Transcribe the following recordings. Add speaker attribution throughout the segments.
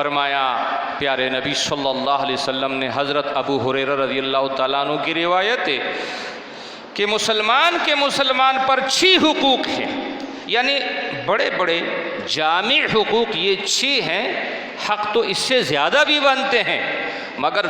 Speaker 1: فرمایا پیارے نبی صلی اللہ علیہ وسلم نے، حضرت ابو ہریرہ رضی اللہ تعالیٰ عنہ کی روایت ہے کہ مسلمان کے مسلمان پر 6 حقوق ہیں، یعنی بڑے بڑے جامع حقوق یہ 6 ہیں، حق تو اس سے زیادہ بھی بنتے ہیں، مگر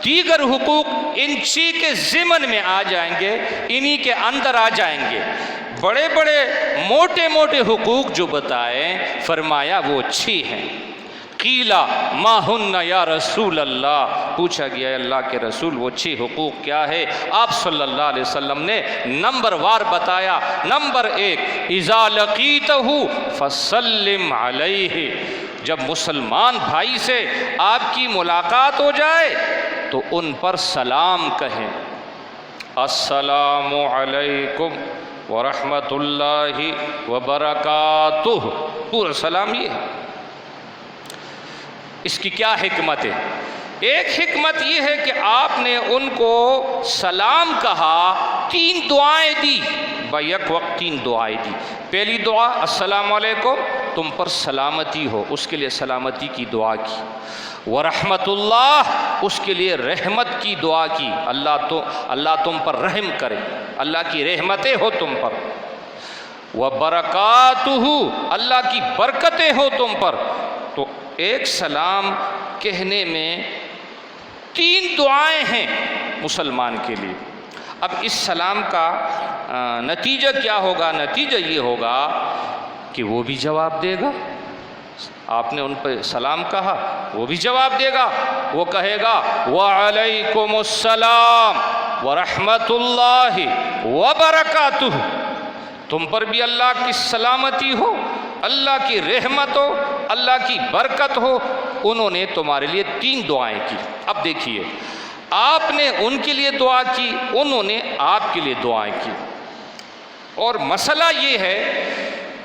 Speaker 1: دیگر حقوق ان 6 کے ضمن میں آ جائیں گے، انہی کے اندر آ جائیں گے۔ بڑے بڑے موٹے موٹے حقوق جو بتائیں، فرمایا وہ 6 ہیں۔ قیلا ما ہن یا رسول اللہ، پوچھا گیا ہے اللہ کے رسول وہ 6 حقوق کیا ہے؟ آپ صلی اللہ علیہ وسلم نے نمبر وار بتایا۔ نمبر 1، اذا لقیتہ فسلم علیہ، جب مسلمان بھائی سے آپ کی ملاقات ہو جائے تو ان پر سلام کہیں، السلام علیکم ورحمۃ اللہ وبرکاتہ، پورا سلام یہ ہے۔ اس کی کیا حکمت ہے؟ ایک حکمت یہ ہے کہ آپ نے ان کو سلام کہا، 3 دعائیں دی، بیک وقت 3 دعائیں دی۔ پہلی دعا السلام علیکم، تم پر سلامتی ہو، اس کے لیے سلامتی کی دعا کی۔ ورحمت اللہ، اس کے لیے رحمت کی دعا کی، اللہ تم پر رحم کرے، اللہ کی رحمتیں ہو تم پر۔ وبرکاتہ، اللہ کی برکتیں ہو تم پر۔ تو ایک سلام کہنے میں 3 دعائیں ہیں مسلمان کے لیے۔ اب اس سلام کا نتیجہ کیا ہوگا؟ نتیجہ یہ ہوگا کہ وہ بھی جواب دے گا، آپ نے ان پہ سلام کہا، وہ بھی جواب دے گا، وہ کہے گا وعلیکم السلام ورحمۃ اللہ وبرکاتہ، تم پر بھی اللہ کی سلامتی ہو، اللہ کی رحمت ہو، اللہ کی برکت ہو۔ انہوں نے تمہارے لیے 3 دعائیں کی۔ اب دیکھیے، آپ نے ان کے لیے دعا کی، انہوں نے آپ کے لیے دعائیں کی۔ اور مسئلہ یہ ہے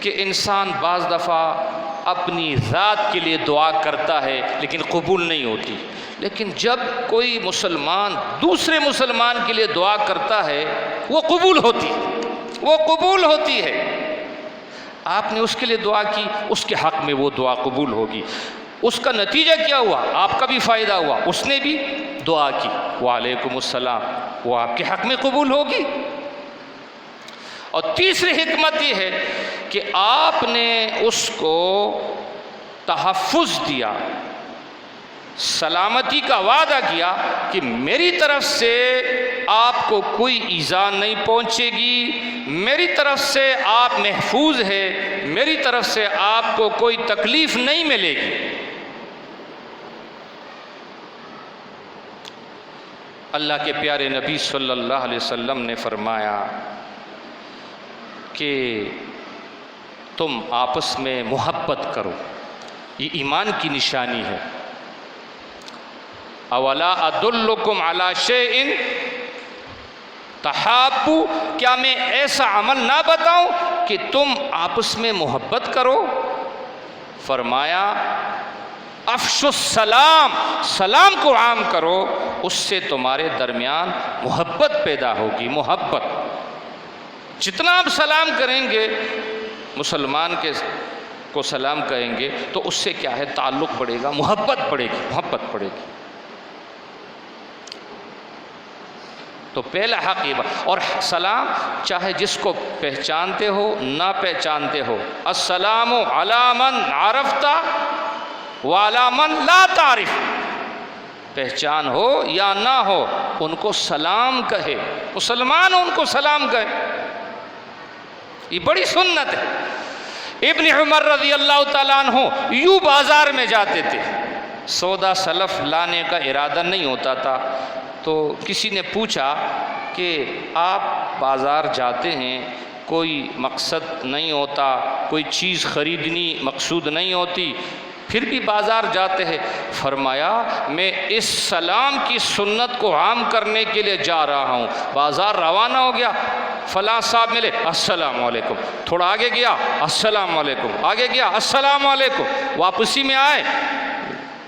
Speaker 1: کہ انسان بعض دفعہ اپنی ذات کے لیے دعا کرتا ہے لیکن قبول نہیں ہوتی، لیکن جب کوئی مسلمان دوسرے مسلمان کے لیے دعا کرتا ہے وہ قبول ہوتی، وہ قبول ہوتی ہے۔ آپ نے اس کے لیے دعا کی، اس کے حق میں وہ دعا قبول ہوگی۔ اس کا نتیجہ کیا ہوا؟ آپ کا بھی فائدہ ہوا، اس نے بھی دعا کی وعلیکم السلام، وہ آپ کے حق میں قبول ہوگی۔ اور تیسری حکمت یہ ہے کہ آپ نے اس کو تحفظ دیا، سلامتی کا وعدہ کیا کہ میری طرف سے آپ کو کوئی ایذا نہیں پہنچے گی، میری طرف سے آپ محفوظ ہے، میری طرف سے آپ کو کوئی تکلیف نہیں ملے گی۔ اللہ کے پیارے نبی صلی اللہ علیہ وسلم نے فرمایا کہ تم آپس میں محبت کرو، یہ ایمان کی نشانی ہے۔ اولا ادلکم علی شیء تحابوا، کیا میں ایسا عمل نہ بتاؤں کہ تم آپس میں محبت کرو؟ فرمایا افشوا السلام، سلام کو عام کرو، اس سے تمہارے درمیان محبت پیدا ہوگی۔ محبت، جتنا آپ سلام کریں گے، مسلمان کو سلام کہیں گے تو اس سے کیا ہے؟ تعلق بڑھے گا، محبت بڑھے گی، محبت بڑھے گی۔ تو پہلا حق یہ بات۔ اور سلام چاہے جس کو پہچانتے ہو نہ پہچانتے ہو، السلام علی من عرفت وعلی من لا تعرف، پہچان ہو یا نہ ہو ان کو سلام کہے، مسلمان ان کو سلام کہے، یہ بڑی سنت ہے۔ ابن عمر رضی اللہ تعالیٰ عنہ یوں بازار میں جاتے تھے، سودا سلف لانے کا ارادہ نہیں ہوتا تھا، تو کسی نے پوچھا کہ آپ بازار جاتے ہیں، کوئی مقصد نہیں ہوتا، کوئی چیز خریدنی مقصود نہیں ہوتی، پھر بھی بازار جاتے ہیں؟ فرمایا میں اس سلام کی سنت کو عام کرنے کے لیے جا رہا ہوں۔ بازار روانہ ہو گیا، فلاں صاحب ملے، السلام علیکم، تھوڑا آگے گیا، السلام علیکم، آگے گیا، السلام علیکم، واپسی میں آئے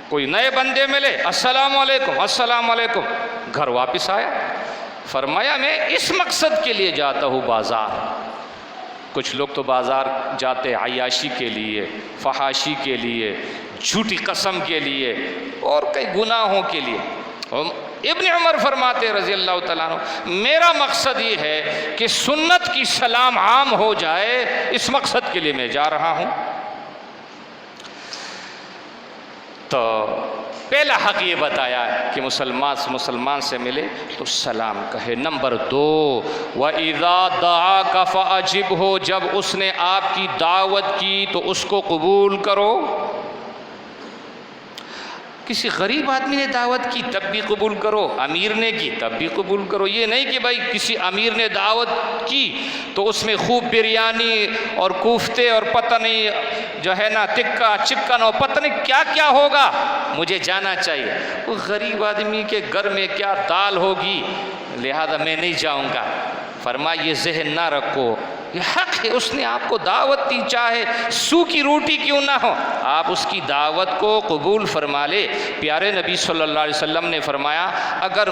Speaker 1: کوئی نئے بندے ملے، السلام علیکم، السلام علیکم، گھر واپس آیا۔ فرمایا میں اس مقصد کے لیے جاتا ہوں بازار کچھ لوگ تو بازار جاتے عیاشی کے لیے، فحاشی کے لیے، جھوٹی قسم کے لیے اور کئی گناہوں کے لیے۔ ابن عمر فرماتے رضی اللہ تعالیٰ عنہ، میرا مقصد یہ ہے کہ سنت کی سلام عام ہو جائے، اس مقصد کے لیے میں جا رہا ہوں۔ تو پہلا حق یہ بتایا ہے کہ مسلمان سے ملے تو سلام کہے۔ نمبر 2، وَإِذَا دَعَاكَ فَأَجِبْهُ، جب اس نے آپ کی دعوت کی تو اس کو قبول کرو۔ کسی غریب آدمی نے دعوت کی تب بھی قبول کرو، امیر نے کی تب بھی قبول کرو۔ یہ نہیں کہ بھائی کسی امیر نے دعوت کی تو اس میں خوب بریانی اور کوفتے اور پتہ نہیں جو ہے نا ٹکا چکن اور پتہ نہیں کیا کیا ہوگا، مجھے جانا چاہیے۔ وہ غریب آدمی کے گھر میں کیا دال ہوگی، لہذا میں نہیں جاؤں گا۔ فرمایا یہ ذہن نہ رکھو، یہ حق ہے، اس نے آپ کو دعوت دی، چاہے سو کی روٹی کیوں نہ ہو، آپ اس کی دعوت کو قبول فرما لے۔ پیارے نبی صلی اللہ علیہ وسلم نے فرمایا اگر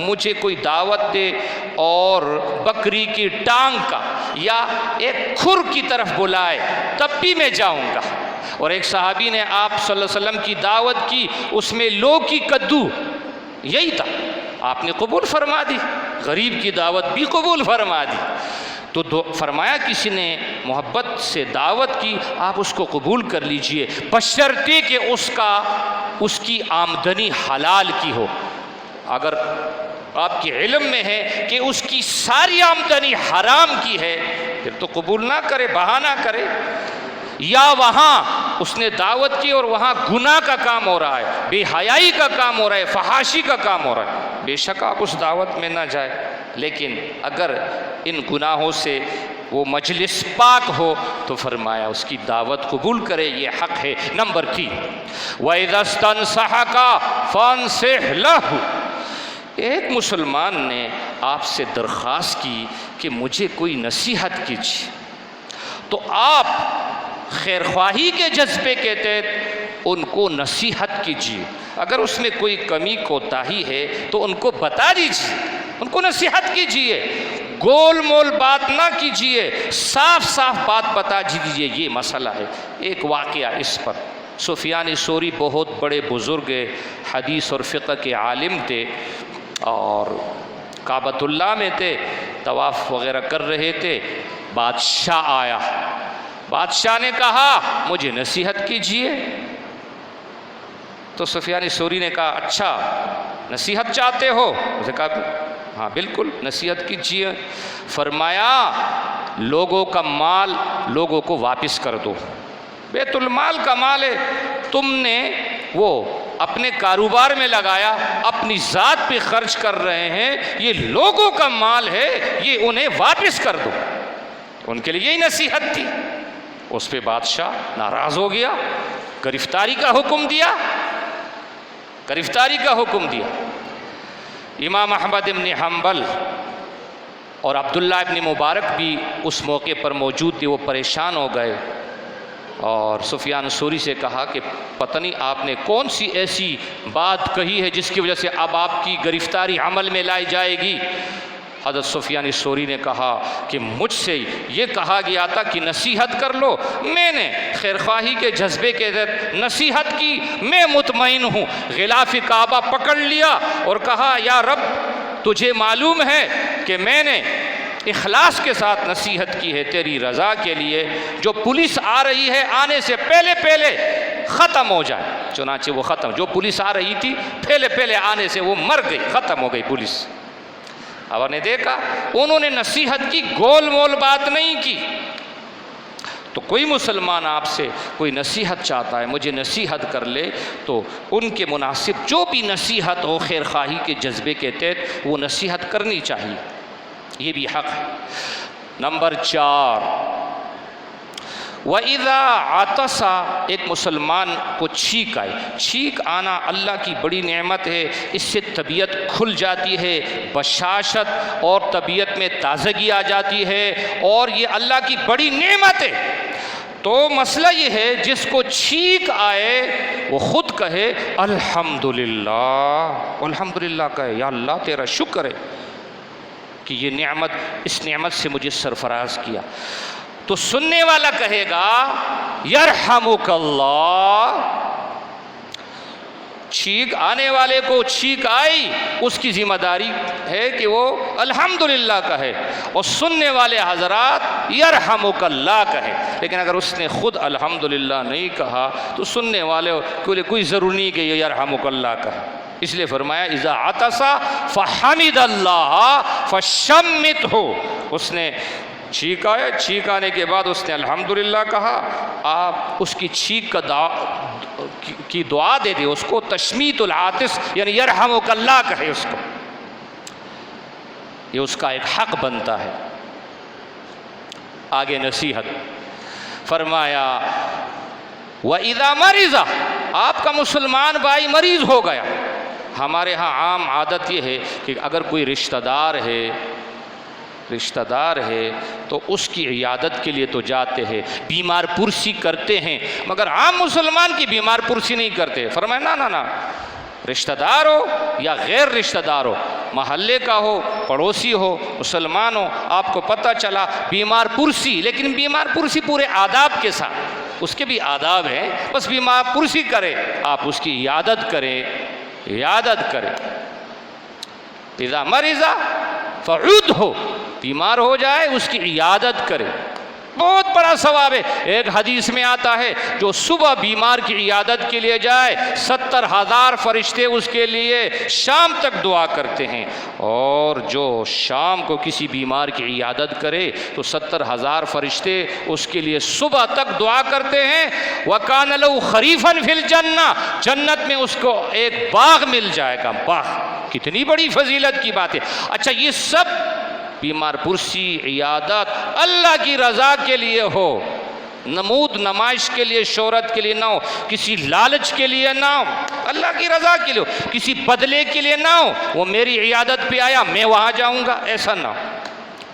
Speaker 1: مجھے کوئی دعوت دے اور بکری کی ٹانگ کا یا ایک کھر کی طرف بلائے تب بھی میں جاؤں گا۔ اور ایک صحابی نے آپ صلی اللہ علیہ وسلم کی دعوت کی، اس میں لوکی کدو یہی تھا، آپ نے قبول فرما دی، غریب کی دعوت بھی قبول فرما دی۔ تو فرمایا کسی نے محبت سے دعوت کی، آپ اس کو قبول کر لیجئے، بشرطے کہ اس کی آمدنی حلال کی ہو۔ اگر آپ کے علم میں ہے کہ اس کی ساری آمدنی حرام کی ہے پھر تو قبول نہ کرے، بہانہ کرے۔ یا وہاں اس نے دعوت کی اور وہاں گناہ کا کام ہو رہا ہے، بے حیائی کا کام ہو رہا ہے، فحاشی کا کام ہو رہا ہے، بے شک آپ اس دعوت میں نہ جائے۔ لیکن اگر ان گناہوں سے وہ مجلس پاک ہو تو فرمایا اس کی دعوت قبول کرے، یہ حق ہے۔ نمبر 3، وَإِذَا اسْتَنصَحَكَ فَانصِحْ لَهُ، ایک مسلمان نے آپ سے درخواست کی کہ مجھے کوئی نصیحت کیجیے، تو آپ خیر خواہی کے جذبے کے تحت ان کو نصیحت کیجیے۔ اگر اس میں کوئی کمی کوتاہی ہے تو ان کو بتا دیجیے، ان کو نصیحت کیجیے، گول مول بات نہ کیجیے، صاف صاف بات بتا دیجیے یہ مسئلہ ہے۔ ایک واقعہ اس پر، سفیان ثوری بہت بڑے بزرگ حدیث اور فقہ کے عالم تھے اور کعبۃ اللہ میں تھے، طواف وغیرہ کر رہے تھے، بادشاہ آیا، بادشاہ نے کہا مجھے نصیحت کیجیے۔ تو سفیان ثوری نے کہا اچھا نصیحت چاہتے ہو؟ اس نے کہا ہاں بالکل نصیحت کیجیے۔ فرمایا لوگوں کا مال لوگوں کو واپس کر دو، بیت المال کا مال ہے، تم نے وہ اپنے کاروبار میں لگایا، اپنی ذات پہ خرچ کر رہے ہیں، یہ لوگوں کا مال ہے، یہ انہیں واپس کر دو۔ ان کے لیے یہی نصیحت تھی۔ اس پہ بادشاہ ناراض ہو گیا، گرفتاری کا حکم دیا، گرفتاری کا حکم دیا۔ امام احمد ابن حنبل اور عبداللہ ابن مبارک بھی اس موقع پر موجود تھے، وہ پریشان ہو گئے اور سفیان ثوری سے کہا کہ پتہ نہیں آپ نے کون سی ایسی بات کہی ہے جس کی وجہ سے اب آپ کی گرفتاری عمل میں لائی جائے گی۔ حضرت سفیان ثوری نے کہا کہ مجھ سے یہ کہا گیا تھا کہ نصیحت کر لو، میں نے خیر خواہی کے جذبے کے تحت نصیحت کی، میں مطمئن ہوں۔ غلاف کعبہ پکڑ لیا اور کہا یا رب تجھے معلوم ہے کہ میں نے اخلاص کے ساتھ نصیحت کی ہے تیری رضا کے لیے، جو پولیس آ رہی ہے آنے سے پہلے پہلے ختم ہو جائے۔ چنانچہ وہ ختم، جو پولیس آ رہی تھی پہلے پہلے آنے سے وہ مر گئی، ختم ہو گئی پولیس۔ اب نے دیکھا انہوں نے نصیحت کی، گول مول بات نہیں کی۔ تو کوئی مسلمان آپ سے کوئی نصیحت چاہتا ہے مجھے نصیحت کر لے تو ان کے مناسب جو بھی نصیحت ہو خیر خواہی کے جذبے کے تحت وہ نصیحت کرنی چاہیے، یہ بھی حق ہے۔ نمبر 4، وَإِذَا عَطَسَ، ایک مسلمان کو چھینک آئے، چھینک آنا اللہ کی بڑی نعمت ہے، اس سے طبیعت کھل جاتی ہے، بشاشت اور طبیعت میں تازگی آ جاتی ہے اور یہ اللہ کی بڑی نعمت ہے۔ تو مسئلہ یہ ہے جس کو چھینک آئے وہ خود کہے الحمدللہ، الحمدللہ کہے، یا اللہ تیرا شکر ہے کہ یہ نعمت، اس نعمت سے مجھے سرفراز کیا۔ تو سننے والا کہے گا یرحمک اللہ، چھینک آنے والے کو چھینک آئی اس کی ذمہ داری ہے کہ وہ الحمدللہ کہے، اور سننے والے حضرات یرحمک اللہ کہے۔ لیکن اگر اس نے خود الحمدللہ نہیں کہا تو سننے والے کے لیے کوئی ضروری نہیں کہ یہ یرحمک اللہ کہے۔ اس لیے فرمایا اذا عطس فحمد اللہ فشمتہ، اس نے چھینک آئے، چھینک آنے کے بعد اس نے الحمدللہ کہا، آپ اس کی چھینک کی دعا دے دے، اس کو تشمیت العاطس یعنی یرحمک اللہ کہے اس کو، یہ اس کا ایک حق بنتا ہے۔ آگے نصیحت فرمایا وَإِذَا مَرِضَ، آپ کا مسلمان بھائی مریض ہو گیا۔ ہمارے ہاں عام عادت یہ ہے کہ اگر کوئی رشتہ دار ہے تو اس کی عیادت کے لیے تو جاتے ہیں، بیمار پرسی کرتے ہیں، مگر عام مسلمان کی بیمار پرسی نہیں کرتے۔ فرمایا نا، رشتہ دار ہو یا غیر رشتہ دار ہو، محلے کا ہو، پڑوسی ہو، مسلمان ہو، آپ کو پتہ چلا بیمار پرسی، لیکن بیمار پرسی پورے آداب کے ساتھ، اس کے بھی آداب ہیں، بس بیمار پرسی کرے، آپ اس کی عیادت کریں۔ اذا مرض فعودہ، بیمار ہو جائے اس کی عیادت کرے، بہت بڑا ثواب ہے۔ ایک حدیث میں آتا ہے جو صبح بیمار کی عیادت کے لیے جائے 70,000 فرشتے اس کے لیے شام تک دعا کرتے ہیں، اور جو شام کو کسی بیمار کی عیادت کرے تو 70,000 فرشتے اس کے لیے صبح تک دعا کرتے ہیں۔ وَكَانَ لَهُ خَرِيفًا فِي الْجَنَّةِ، جنت میں اس کو ایک باغ مل جائے گا، باغ۔ کتنی بڑی فضیلت کی بات ہے۔ اچھا، یہ سب بیمار پرسی، عیادت اللہ کی رضا کے لیے ہو، نمود نمائش کے لیے، شہرت کے لیے نہ ہو، کسی لالچ کے لیے نہ ہو، اللہ کی رضا کے لیے ہو، کسی بدلے کے لیے نہ ہو، وہ میری عیادت پہ آیا میں وہاں جاؤں گا، ایسا نہ ہو۔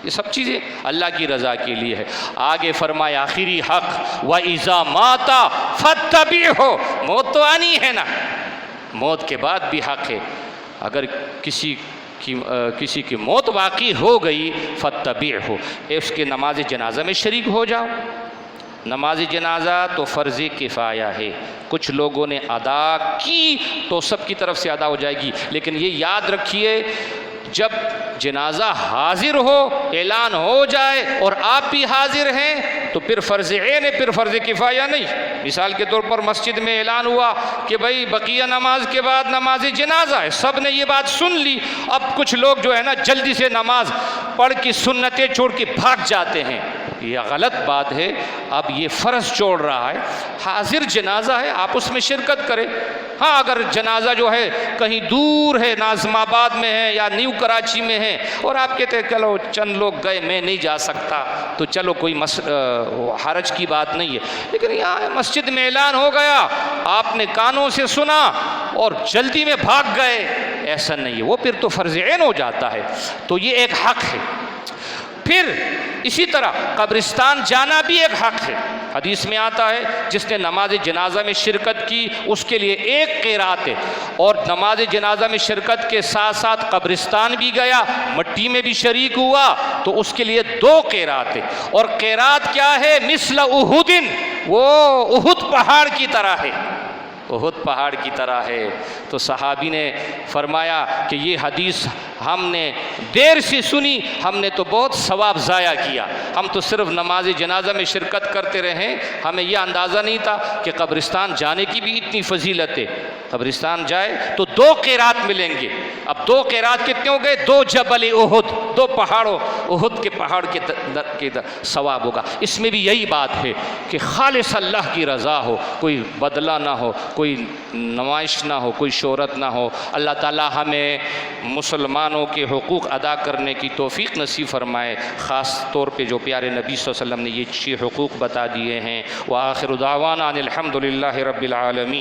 Speaker 1: یہ سب چیزیں اللہ کی رضا کے لیے ہے۔ آگے فرمایا آخری حق وَإِذَا مَاتَ فَاتَّبِعْهُ، موت تو آنی ہے نا، موت کے بعد بھی حق ہے۔ اگر کسی کی موت واقع ہو گئی فاتبعہ، اس کے نماز جنازہ میں شریک ہو جاؤ۔ نماز جنازہ تو فرض کفایہ ہے، کچھ لوگوں نے ادا کی تو سب کی طرف سے ادا ہو جائے گی، لیکن یہ یاد رکھیے جب جنازہ حاضر ہو، اعلان ہو جائے اور آپ بھی حاضر ہیں تو پھر فرض عین ہے، پھر فرض کفایہ نہیں۔ مثال کے طور پر مسجد میں اعلان ہوا کہ بھائی بقیہ نماز کے بعد نماز جنازہ ہے، سب نے یہ بات سن لی، اب کچھ لوگ جو ہے نا جلدی سے نماز پڑھ کے سنتیں چھوڑ کے بھاگ جاتے ہیں، یہ غلط بات ہے۔ اب یہ فرض چھوڑ رہا ہے، حاضر جنازہ ہے، آپ اس میں شرکت کریں۔ ہاں اگر جنازہ جو ہے کہیں دور ہے، ناظم آباد میں ہے یا نیو کراچی میں ہے، اور آپ کہتے ہیں چلو چند لوگ گئے میں نہیں جا سکتا، تو چلو کوئی حرج کی بات نہیں ہے، لیکن یہاں مسجد میں اعلان ہو گیا، آپ نے کانوں سے سنا اور جلدی میں بھاگ گئے، ایسا نہیں ہے، وہ پھر تو فرض عین ہو جاتا ہے۔ تو یہ ایک حق ہے۔ پھر اسی طرح قبرستان جانا بھی ایک حق ہے۔ حدیث میں آتا ہے جس نے نماز جنازہ میں شرکت کی اس کے لیے 1 قرات ہے، اور نماز جنازہ میں شرکت کے ساتھ ساتھ قبرستان بھی گیا، مٹی میں بھی شریک ہوا تو اس کے لیے 2 قرات ہے۔ اور قرات کیا ہے؟ مثل احد، وہ احد پہاڑ کی طرح ہے، احد پہاڑ کی طرح ہے۔ تو صحابی نے فرمایا کہ یہ حدیث ہم نے دیر سے سنی، ہم نے تو بہت ثواب ضائع کیا، ہم تو صرف نماز جنازہ میں شرکت کرتے رہے، ہمیں یہ اندازہ نہیں تھا کہ قبرستان جانے کی بھی اتنی فضیلت ہے۔ قبرستان جائے تو 2 قرات ملیں گے۔ اب 2 قرات کتنے ہو گئے؟ 2 جبل احد، 2 پہاڑوں، احد کے پہاڑ کے ثواب ہوگا۔ اس میں بھی یہی بات ہے کہ خالص اللہ کی رضا ہو، کوئی بدلہ نہ ہو، کوئی نمائش نہ ہو، کوئی شہرت نہ ہو۔ اللہ تعالی ہمیں مسلمانوں کے حقوق ادا کرنے کی توفیق نصیب فرمائے، خاص طور پہ جو پیارے نبی صلی اللہ علیہ وسلم نے یہ 6 حقوق بتا دیے ہیں۔ وآخر دعوانا ان الحمد للہ رب العالمین۔